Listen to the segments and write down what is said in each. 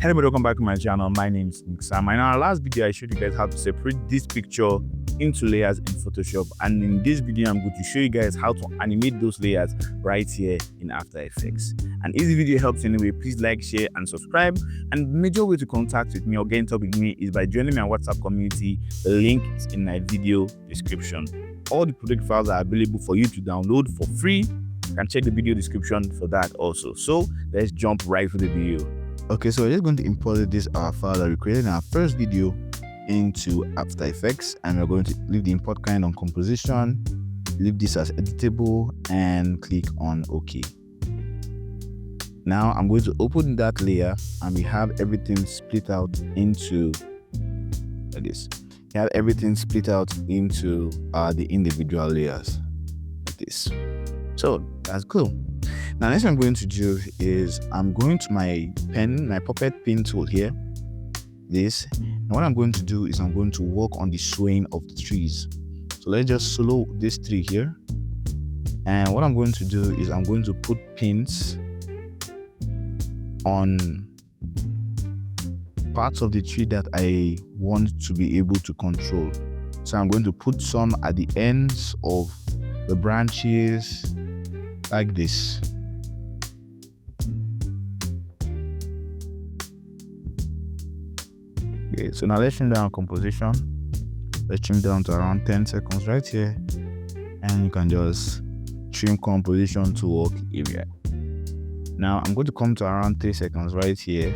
Hello, welcome back to my channel. My name is Nick Sam. In our last video, I showed you guys how to separate this picture into layers in Photoshop, and in this video, I'm going to show you guys how to animate those layers right here in After Effects. And if the video helps anyway, please like, share, and subscribe. And the major way to contact with me or get in touch with me is by joining my WhatsApp community. The link is in my video description. All the project files are available for you to download for free. You can check the video description for that also. So let's jump right to the video. Okay, so we're just going to import this our file that we created in our first video into After Effects, and we're going to leave the import kind on composition, leave this as editable, and click on OK. Now I'm going to open that layer, and we have everything split out into like this. We have everything split out into the individual layers like this. So that's cool. Now, next thing I'm going to do is I'm going to my pen, my puppet pen tool here. This. And what I'm going to do is I'm going to work on the swaying of the trees. So let's just slow this tree here. And what I'm going to do is I'm going to put pins on parts of the tree that I want to be able to control. So I'm going to put some at the ends of the branches like this. Okay, so now let's trim down composition. Let's trim down to around 10 seconds right here, and you can just trim composition to work area. Now I'm going to come to around 3 seconds right here,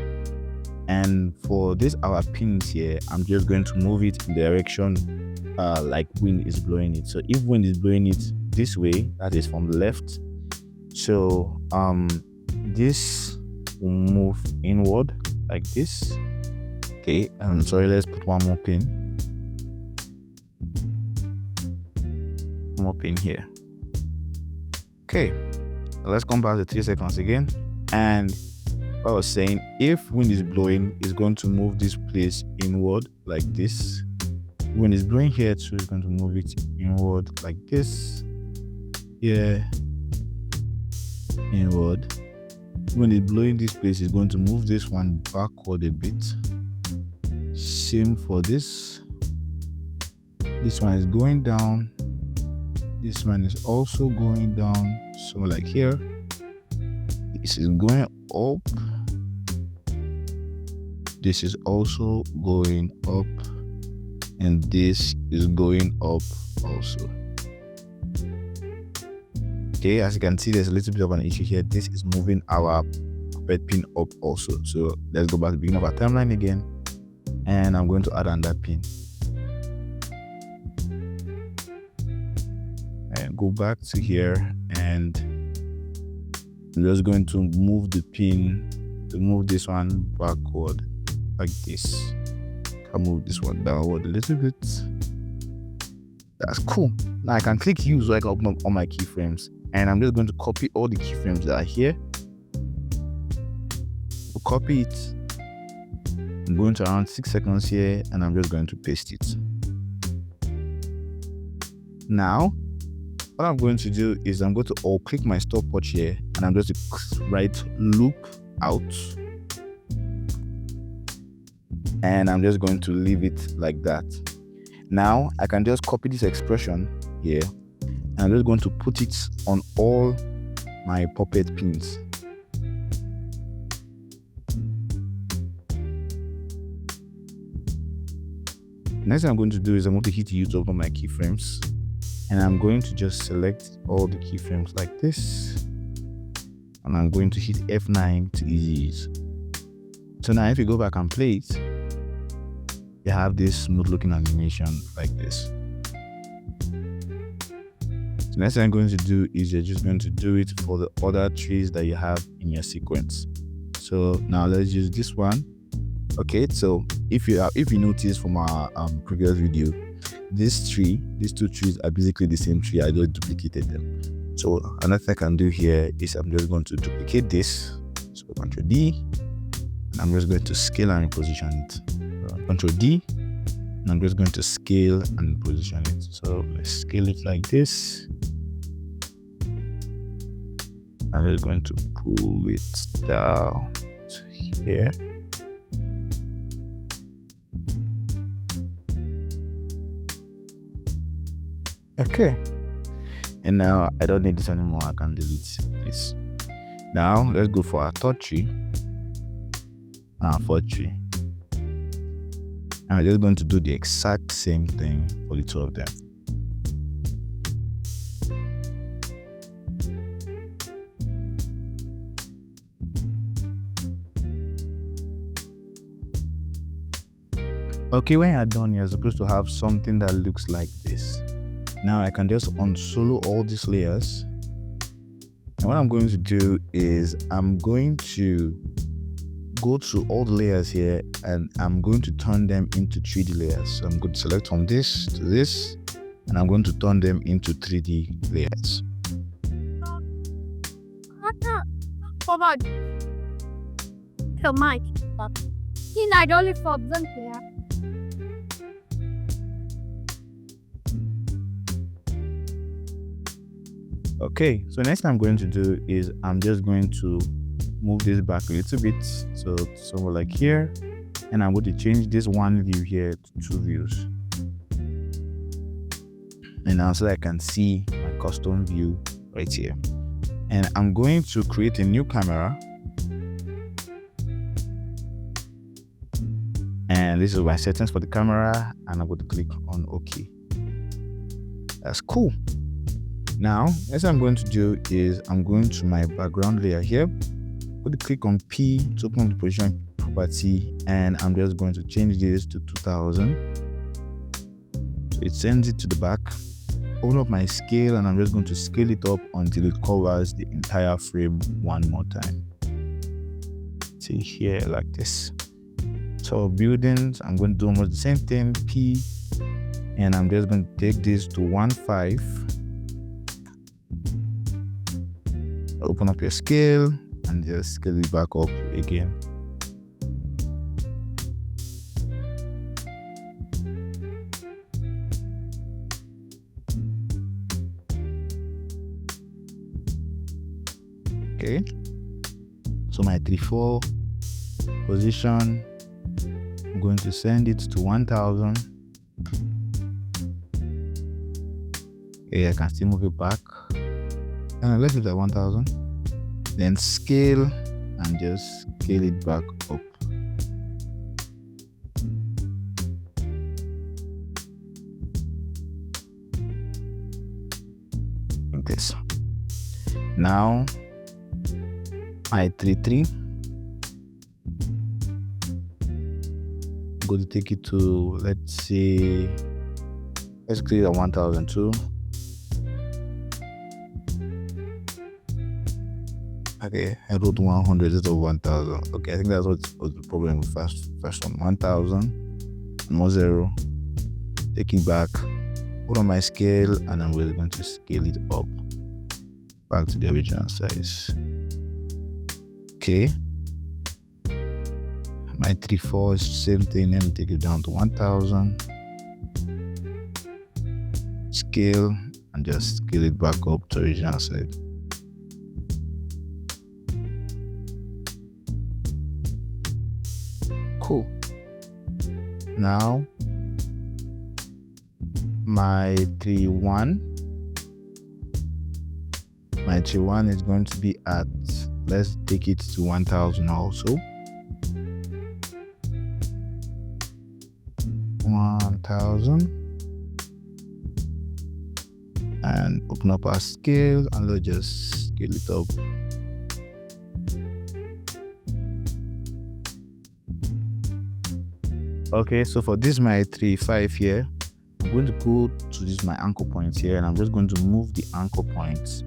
and for this our pins here, I'm just going to move it in direction like wind is blowing it. So if wind is blowing it this way, that is from the left, so this will move inward like this. Okay, sorry, let's put one more pin. One more pin here. Okay, let's come back to 3 seconds again. And what I was saying, if wind is blowing, it's going to move this place inward like this. Wind is blowing here too, it's going to move it inward like this. Yeah, inward. When it's blowing this place, it's going to move this one backward a bit. Same for this. This one is going down. This one is also going down. So like here, this is going up. This is also going up. And this is going up also. Okay, as you can see, there's a little bit of an issue here. This is moving our puppet pin up also. So let's go back to the beginning of our timeline again. And I'm going to add another pin. And go back to here, and I'm just going to move the pin to move this one backward like this. I'll move this one downward a little bit. That's cool. Now I can click use so I can open up all my keyframes, and I'm just going to copy all the keyframes that are here. We'll copy it. I'm going to around 6 seconds here, and I'm just going to paste it. Now, what I'm going to do is I'm going to all click my stopwatch here, and I'm just to write loop out, and I'm just going to leave it like that. Now I can just copy this expression here, and I'm just going to put it on all my puppet pins. Next thing I'm going to do is I'm going to hit U to open my keyframes, and I'm going to just select all the keyframes like this, and I'm going to hit F9 to easy use. So now if you go back and play it, you have this smooth looking animation like this. So next thing I'm going to do is you're just going to do it for the other trees that you have in your sequence. So now let's use this one. Okay, so if you notice from our previous video, these two trees are basically the same tree. I just duplicated them. So another thing I can do here is I'm just going to duplicate this. So Ctrl D, and I'm just going to scale and reposition it. Ctrl D, and I'm just going to scale and position it. So let's scale it like this. I'm just going to pull it down to here. Okay. And now I don't need this anymore. I can delete this. Now let's go for our third tree and our fourth tree. And we're just going to do the exact same thing for the two of them. Okay, when you're done, you're supposed to have something that looks like this. Now I can just unsolo all these layers. And what I'm going to do is I'm going to go to all the layers here and I'm going to turn them into 3D layers. So I'm going to select from this to this and I'm going to turn them into 3D layers. Forward. So much. I only for them here. Okay, so next thing I'm going to do is I'm just going to move this back a little bit, so somewhere like here, and I'm going to change this one view here to 2 views. And now so that I can see my custom view right here. And I'm going to create a new camera. And this is my settings for the camera, and I'm going to click on OK. That's cool. Now, next I'm going to do is I'm going to my background layer here. I'm going to click on P to open up the position property, and I'm just going to change this to 2000. So it sends it to the back. Open up my scale, and I'm just going to scale it up until it covers the entire frame one more time. See here like this. So buildings, I'm going to do almost the same thing, P, and I'm just going to take this to 1.5. Open up your scale and just scale it back up again. Okay, so my 3-4 position, I'm going to send it to 1000. Okay, I can still move it back. Let's do that 1000. Then scale and just scale it back up. Like this. Now my 3.3. I'm going to take it to, let's say, let's create a 1002. Okay, I wrote 100 instead of 1000. Okay, I think that's what was the problem with first one. 1000, no 0. Take it back, put on my scale, and I'm really going to scale it up back to the original size. Okay, my 3.4 is the same thing. Let me take it down to 1000. Scale and just scale it back up to original size. Cool. Now my 3.1 is going to be at, let's take it to 1000 also. 1000, and open up our scale and let's just scale it up. Okay, so for this my 3.5 here, I'm going to go to this my anchor point here, and I'm just going to move the anchor point to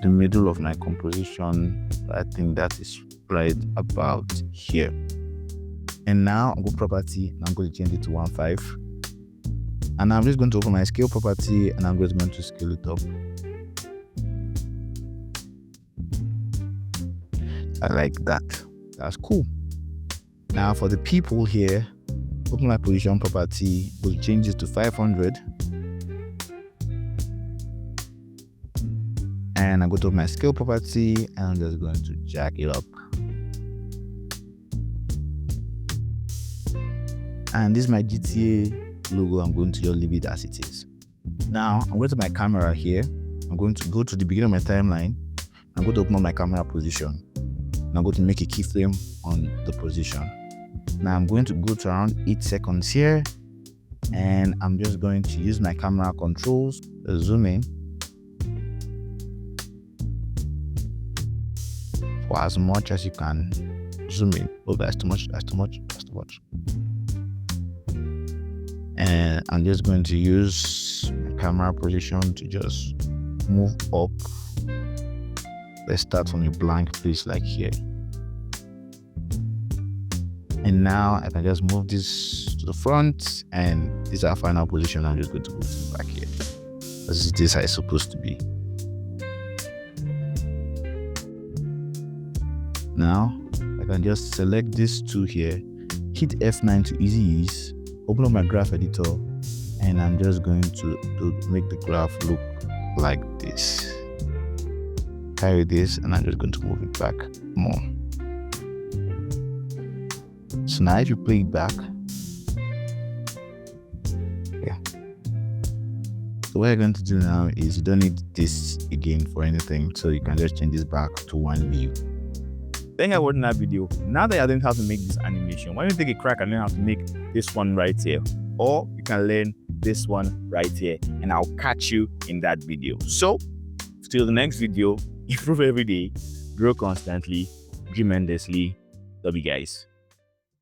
the middle of my composition. I think that is right about here. And now I'm going to property, and I'm going to change it to 1.5. And I'm just going to open my scale property, and I'm just going to scale it up. I like that. That's cool. Now for the people here, open my position property, we'll change it to 500. And I'm going to open my scale property, and I'm just going to jack it up. And this is my GTA logo. I'm going to just leave it as it is. Now I'm going to my camera here. I'm going to go to the beginning of my timeline. I'm going to open up my camera position. And I'm going to make a keyframe on the position. Now I'm going to go to around 8 seconds here. And I'm just going to use my camera controls to zoom in for as much as you can zoom in. Oh, that's too much, that's too much, that's too much. And I'm just going to use my camera position to just move up. Let's start from a blank place like here. And now I can just move this to the front, and this is our final position. I'm just going to move it back here. This is how it's supposed to be. Now I can just select this two here, hit F9 to easy ease, open up my graph editor, and I'm just going to make the graph look like this. Carry this, and I'm just going to move it back more. So now if you play it back, yeah. So what you're going to do now is you don't need this again for anything, so you can just change this back to one view. Thank you for watching that video. Now that you learned how to make this animation, why don't you take a crack and learn how to make this one right here? Or you can learn this one right here, and I'll catch you in that video. So, till the next video, improve every day, grow constantly, dream endlessly. Love you guys.